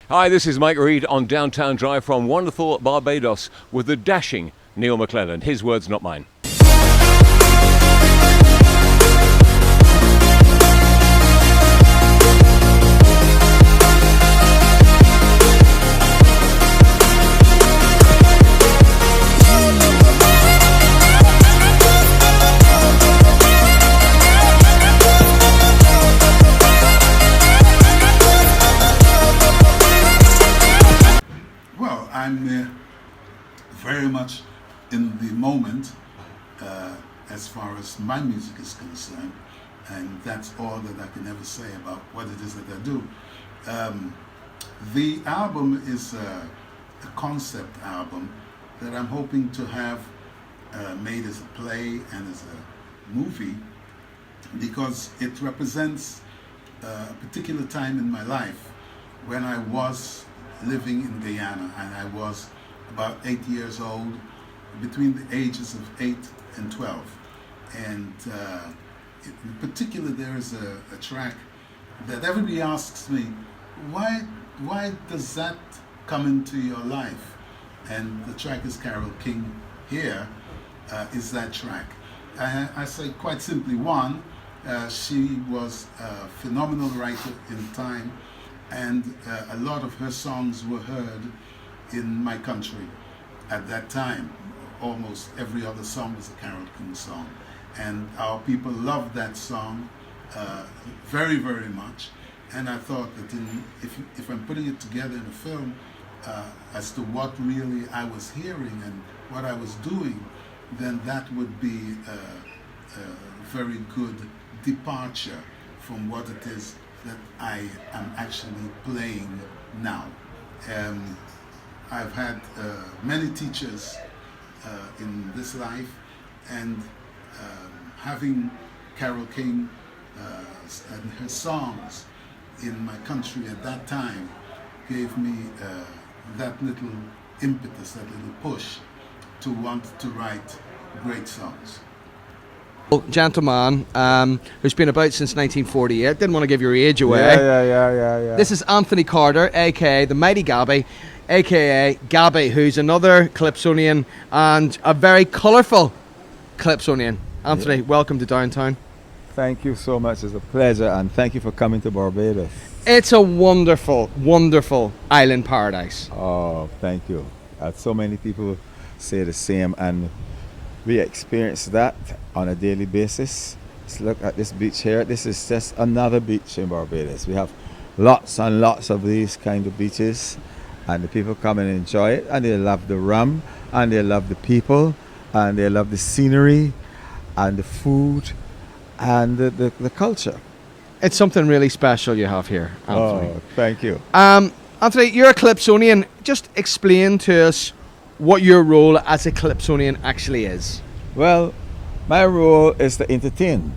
Hi, this is Mike Reed on Downtown Drive from wonderful Barbados with the dashing Neal McClelland. His words, not mine. Well, I'm very much in the moment as far as my music is concerned, and that's all that I can ever say about what it is that I do. The album is a concept album that I'm hoping to have made as a play and as a movie, because it represents a particular time in my life when I was living in Guyana, and I was about 8 years old, between the ages of 8 and 12. And in particular, there is a track that everybody asks me, why does that come into your life? And the track is Carole King. Here is that track. I say quite simply, one, she was a phenomenal writer in time, and a lot of her songs were heard in my country at that time. Almost every other song was a Carole King song, and our people loved that song very, very much. And I thought that if I'm putting it together in a film as to what really I was hearing and what I was doing, then that would be a very good departure from what it is that I am actually playing now. I've had many teachers in this life, and having Carole King and her songs in my country at that time gave me that little impetus, that little push to want to write great songs. Gentleman who's been about since 1948. Didn't want to give your age away. Yeah. This is Anthony Carter, aka the Mighty Gabby, aka Gabby, who's another Calypsonian and a very colourful Calypsonian. Anthony, welcome to Downtown. Thank you so much. It's a pleasure, and thank you for coming to Barbados. It's a wonderful, wonderful island paradise. Oh, thank you. So many people say the same, and we experience that on a daily basis. Let's look at this beach here. This is just another beach in Barbados. We have lots and lots of these kind of beaches, and the people come and enjoy it, and they love the rum, and they love the people, and they love the scenery and the food and the culture. It's something really special you have here, Anthony. Oh, thank you. Anthony, you're a Calypsonian. Just explain to us what your role as a Calypsonian actually is. Well, my role is to entertain.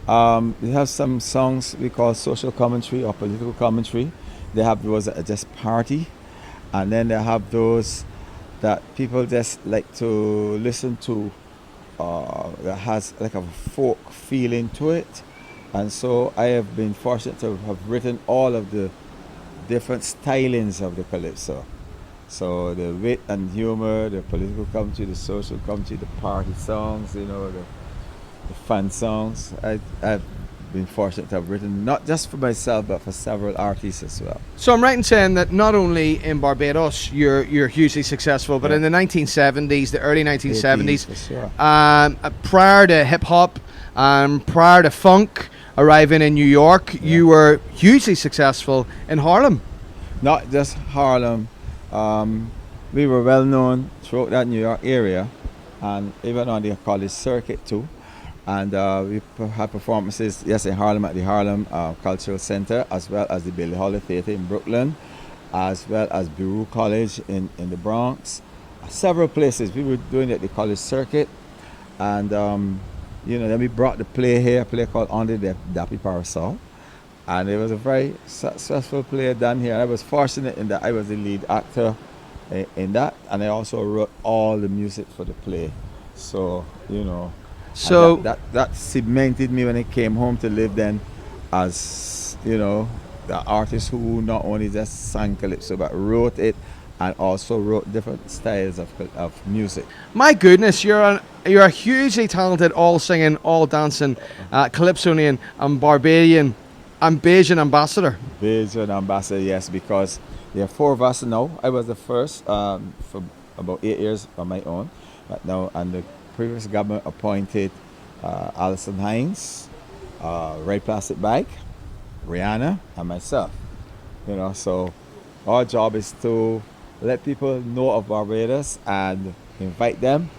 We have some songs we call social commentary or political commentary. They have those that are just party, and then they have those that people just like to listen to, that has like a folk feeling to it. And so I have been fortunate to have written all of the different stylings of the calypso. So the wit and humor, the political commentary, the social commentary, the party songs, the fun songs. I've been fortunate to have written not just for myself but for several artists as well. So I'm right in saying that not only in Barbados you're hugely successful, but in the 1970s, the early 1970s, 80s, for sure. Prior to hip hop and prior to funk arriving in New York, you were hugely successful in Harlem. Not just Harlem. We were well known throughout that New York area, and even on the college circuit too. And we had performances, yes, in Harlem at the Harlem Cultural Center, as well as the Billie Holiday Theatre in Brooklyn, as well as Bureau College in the Bronx. Several places. We were doing it at the college circuit, and then we brought the play here, a play called Under the Dappy Parasol. And it was a very successful play done here. I was fortunate in that I was the lead actor in that, and I also wrote all the music for the play. So, that cemented me when I came home to live then as, the artist who not only just sang calypso but wrote it and also wrote different styles of music. My goodness, you're a hugely talented, all singing, all dancing, Calypsonian and Barbadian and Bajan ambassador. Bajan ambassador, yes, because there are 4 of us now. I was the first for about 8 years on my own, but now, and the previous government appointed Alison Hines, Ray Plastic Bike, Rihanna, and myself. You know, so our job is to let people know of Barbados and invite them,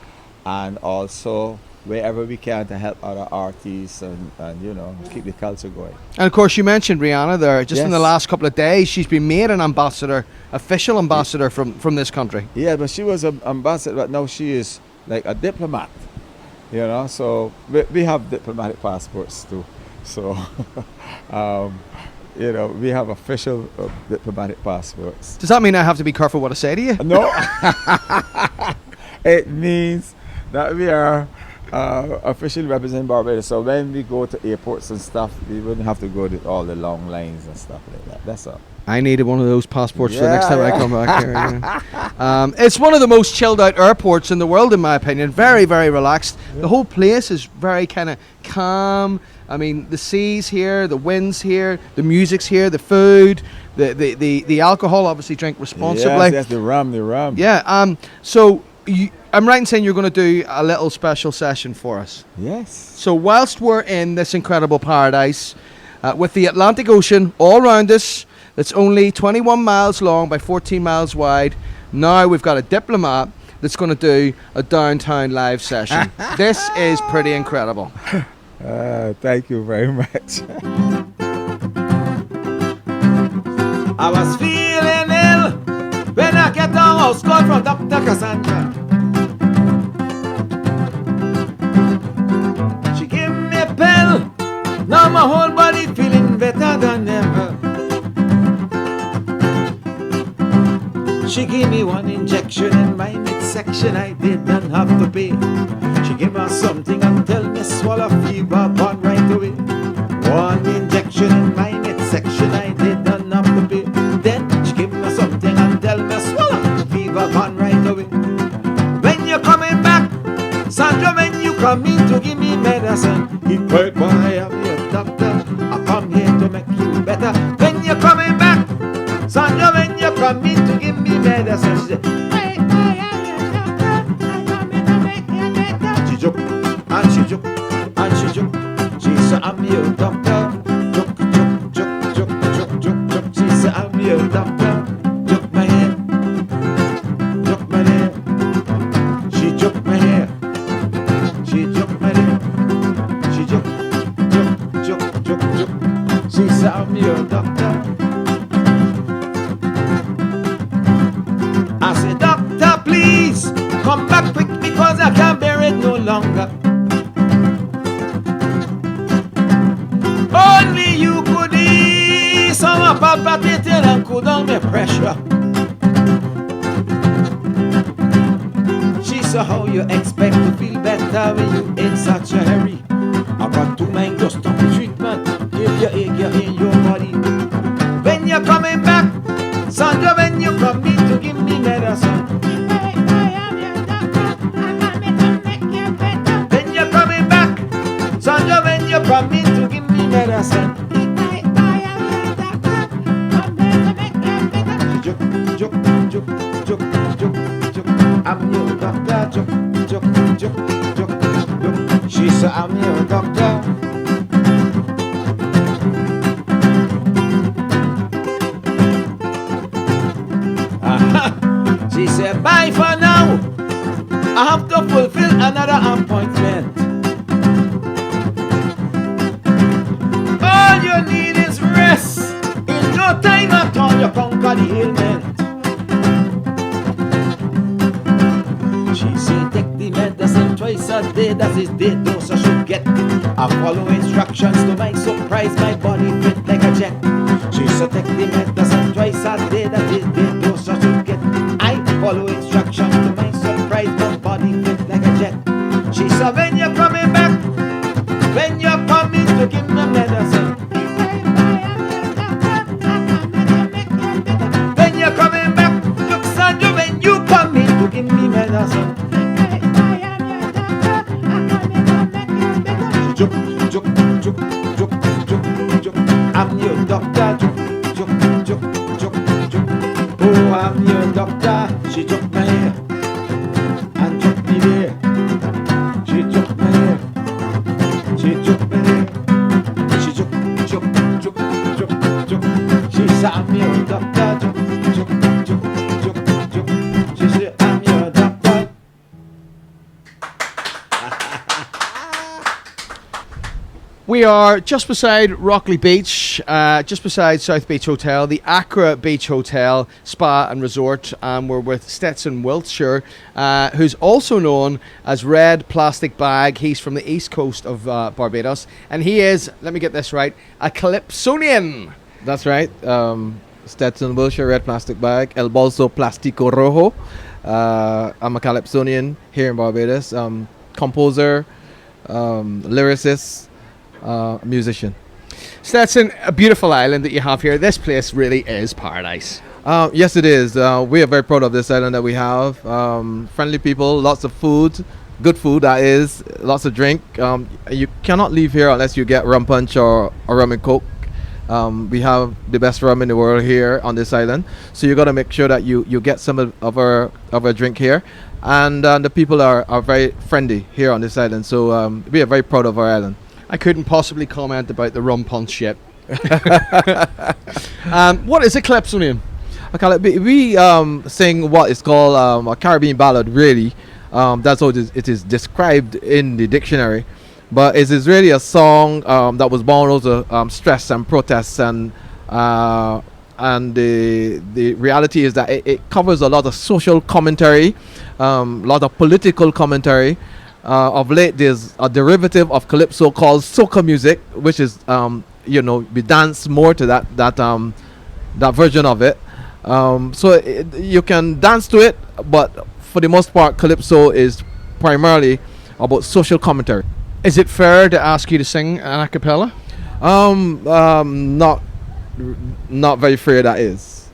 and also wherever we can to help other artists and you know, keep the culture going. And of course, you mentioned Rihanna there. Just in the Yes. last couple of days, she's been made an ambassador, official ambassador from this country. Yeah, but she was an ambassador, but now she is like a diplomat. You know, so we have diplomatic passports too. So, you know, we have official diplomatic passports. Does that mean I have to be careful what I say to you? No, it means that we are officially representing Barbados. So when we go to airports and stuff, we wouldn't have to go to all the long lines and stuff like that. That's all. I needed one of those passports for the next Yeah, time I yeah. come back here. Yeah. It's one of the most chilled out airports in the world, in my opinion. Very, very relaxed. The whole place is very kind of calm. I mean, the seas here, the winds here, the music's here, the food, the alcohol. Obviously, drink responsibly. Yes, the rum. Yeah. So I'm right in saying you're going to do a little special session for us. Yes. So whilst we're in this incredible paradise, with the Atlantic Ocean all around us, that's only 21 miles long by 14 miles wide, now we've got a diplomat that's going to do a downtown live session. This is pretty incredible. Thank you very much. I was feeling ill when I get the house call from Dr. Cassandra. She gave me a pill, now my whole body feeling better than ever. She gave me one injection in my midsection, I didn't have to pay. She gave me something and tell me swallow fever born right away. One injection in my midsection, I didn't have to pay. Then she gave me something and tell me swallow fever born right away. When you're coming back, Sandra, when you come in to give me medicine, keep quiet boy, I'm your doctor, I come here to make you better. When you're coming back, Sandra, when you come in to give me medicine, she said, hey, boy, I'm your doctor, I come in to make you better. She joke, and she joke, and she joke. She said, I'm your doctor. Joke, joke, joke, joke, joke, joke, joke. She said, I'm your doctor. Joke my hair, joke my hair. She joke my hair, she joke my hair. She joke, joke, joke, joke, joke. She said, I'm your doctor. I said, doctor, please come back quick because I can't bear it no longer. Only you could ease some palpitating and cool down my pressure. She said, how you expect to feel better when you in such a hurry? I got two men just stop the treatment, give you ache in your body. When you're coming back, Sandra, when you come in to give me medicine, when you're coming back, Sandra, when you come in to give me medicine, joke, joke, joke, joke, joke, joke. I'm your doctor, joke, joke, joke, joke, joke. She said, I'm your doctor. She said, bye for now. I have to fulfill another appointment. All you need is rest. In no time at all, you conquer the ailment. She said, take the medicine twice a day. That is the dose I should get. I follow instructions to my surprise. My body fit like a jet. She said, take the medicine twice a day. That is the dose I should get. I follow instructions to my surprise, my body fit like a jet. She said, when you're coming back, when you're coming to give me medicine, I'm your doctor. She took my hair and took me there. She took my hair. She took my hair. She took. She said I'm your doctor. She said I'm your doctor. We are just beside Rocklea Beach, just beside South Beach Hotel, the Accra Beach Hotel, Spa and Resort, and we're with Stetson Wiltshire, who's also known as Red Plastic Bag. He's from the east coast of Barbados, and he is, let me get this right, a Calypsonian. That's right. Stetson Wiltshire, Red Plastic Bag, El Bolso Plastico Rojo. I'm a Calypsonian here in Barbados. Composer, lyricist, musician. Stetson, a beautiful island that you have here. This place really is paradise. Yes, it is. We are very proud of this island that we have. Friendly people, lots of food, good food that is, lots of drink. You cannot leave here unless you get rum punch or rum and coke. We have the best rum in the world here on this island, so you got to make sure that you get some of our drink here. And the people are very friendly here on this island, so we are very proud of our island. I couldn't possibly comment about the rum punch yet. What is a Calypsonian? We sing what is called a Caribbean ballad, really. That's how it is described in the dictionary. But it is really a song that was born out of stress and protests, and the reality is that it covers a lot of social commentary, a lot of political commentary. Of late, there's a derivative of calypso called soca music, which is we dance more to that version of it. So you can dance to it, but for the most part, calypso is primarily about social commentary. Is it fair to ask you to sing an a cappella? Not very fair, that is.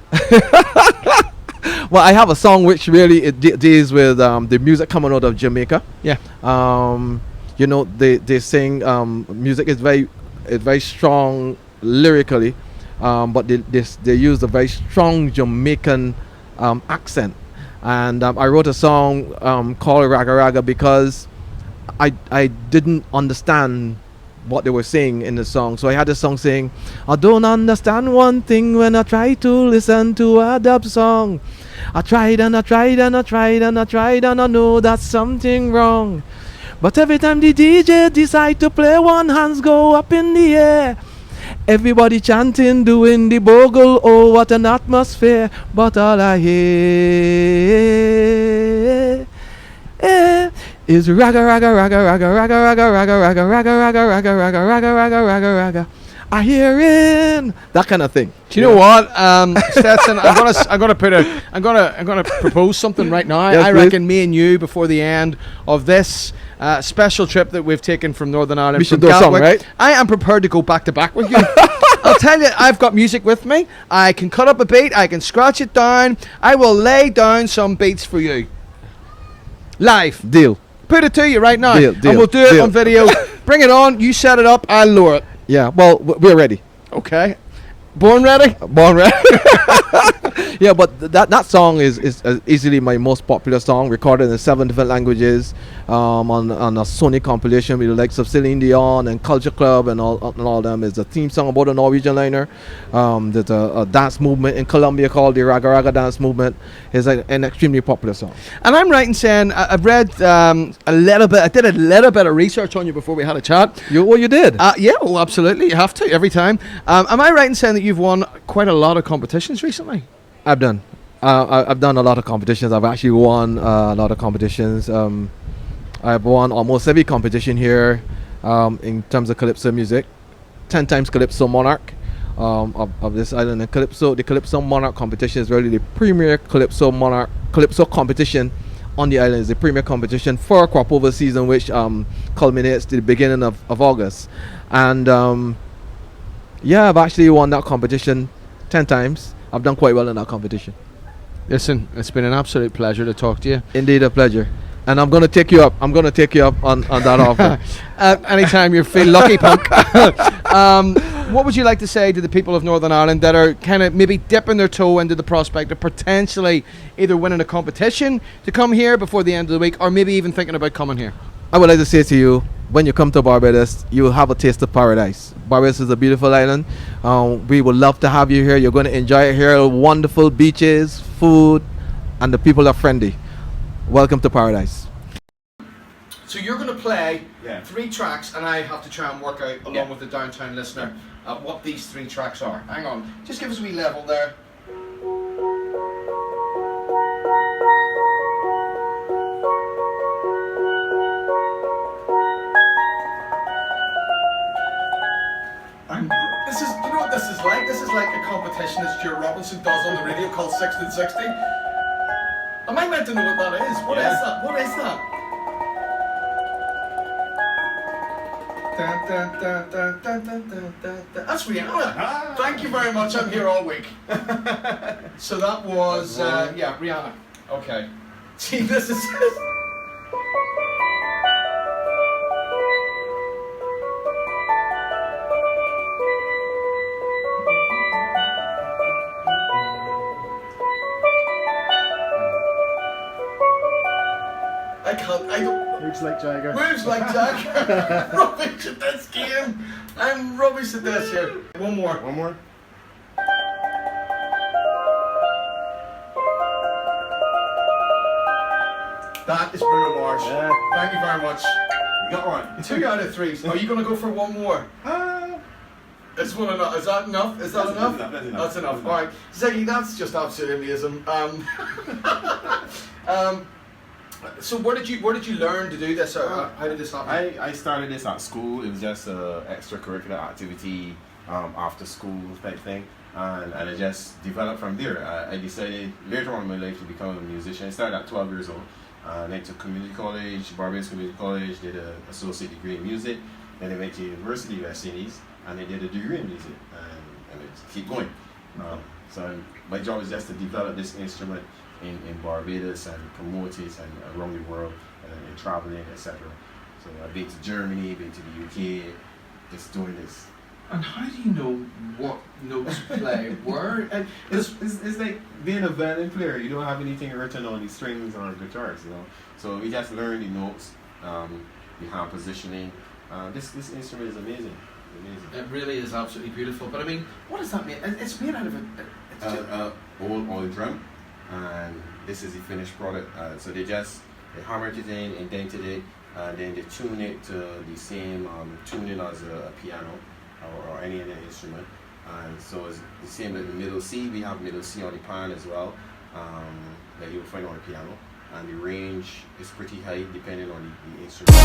Well, I have a song which really deals with the music coming out of Jamaica. Yeah. They sing music is very strong lyrically, but they use a very strong Jamaican accent. And I wrote a song called Raga Raga because I didn't understand what they were saying in the song. So I had a song saying, I don't understand one thing when I try to listen to a dub song. I tried and I tried and I tried and I tried and I know that's something wrong. But every time the DJ decide to play, one hands go up in the air. Everybody chanting, doing the bogle, oh what an atmosphere. But all I hear is raga raga raga raga raga raga raga raga raga raga raga raga raga raga raga raga. I hear in that kind of thing. Do you know what, Stetson? I'm gonna propose something right now. Yes, I please. reckon me and you, before the end of this special trip that we've taken from Northern Ireland, We should from do a song, Gatwick, right? I am prepared to go back to back with you. I'll tell you, I've got music with me. I can cut up a beat. I can scratch it down. I will lay down some beats for you. Live. Deal. Put it to you right now. Deal, and we'll do it deal. on video. Bring it on. You set it up. I'll lower it. Yeah, well, we're ready. Okay. Born ready? Born ready. Yeah, but that song is easily my most popular song, recorded in 7 different languages, on a Sony compilation with the likes of Celine Dion and Culture Club and all them. It's a theme song about a Norwegian liner. There's a dance movement in Colombia called the Raga Raga dance movement. It's an extremely popular song. And I'm right in saying I've read a little bit. I did a little bit of research on you before we had a chat. You did? Yeah, well, absolutely. You have to every time. Am I right in saying that you've won quite a lot of competitions recently? I've done a lot of competitions. I've actually won a lot of competitions. I've won almost every competition here in terms of calypso music. 10 times Calypso Monarch of this island. And the Calypso Monarch competition is really the premier Calypso competition on the island. It's the premier competition for crop over season, which culminates to the beginning of August. And I've actually won that competition 10 times. I've done quite well in that competition. Listen, it's been an absolute pleasure to talk to you. Indeed, a pleasure. And I'm going to take you up. I'm going to take you up on that offer. Anytime you feel lucky, punk. what would you like to say to the people of Northern Ireland that are kind of maybe dipping their toe into the prospect of potentially either winning a competition to come here before the end of the week, or maybe even thinking about coming here? I would like to say to you, when you come to Barbados, you will have a taste of paradise. Barbados is a beautiful island. We would love to have you here. You're going to enjoy it here. Wonderful beaches, food, and the people are friendly. Welcome to paradise. So you're going to play Yeah. 3 tracks, and I have to try and work out, along Yeah. with the downtown listener, what these 3 tracks are. Hang on, just give us a wee level there. This is, do you know what this is like? This is like a competition that Stuart Robinson does on the radio called 1660. Am I meant to know what that is? What is Yeah. that? What is that? Dun, dun, dun, dun, dun, dun, dun, dun, dun. That's Rihanna. Ah. Thank you very much. I'm here all week. So that was, yeah, Rihanna. Okay. See, this is. I can't. I don't. Looks like Jagger. Moves like Jack. Rubbish at this game. I'm rubbish at this here. One more. One more. That is Bruno Mars. Yeah. Thank you very much. You got one. 2 out of 3. Are you going to go for one more? Is one enough? Is that enough? Is that enough? That's enough. That's enough. All right, Ziggy, that's just absolutely amazing. So where did you learn to do this? Or how did this happen? I started this at school. It was just an extracurricular activity, after school type thing, and I just developed from there. I decided later on in my life to become a musician. I started at 12 years old. And went to community college, Barbados Community College, did an associate degree in music. Then I went to University of West Indies, and I did a degree in music, and I just keep going. So my job is just to develop this instrument in Barbados and promote it and around the world, and traveling, etc. So I've been to Germany, been to the UK, just doing this. And how do you know what notes to play where? And It's like being a violin player. You don't have anything written on the strings or guitars, you know. So we just learn the notes, the hand positioning. This instrument is amazing. it really is absolutely beautiful. But I mean, what does that mean? It's made out of Old oil drum, and this is the finished product. So they hammered it in, indented it, and then they tune it to the same tuning as a piano or any other instrument. And so it's the same with the middle C. We have middle C on the pan as well, that you'll find on the piano. And the range is pretty high depending on the instrument.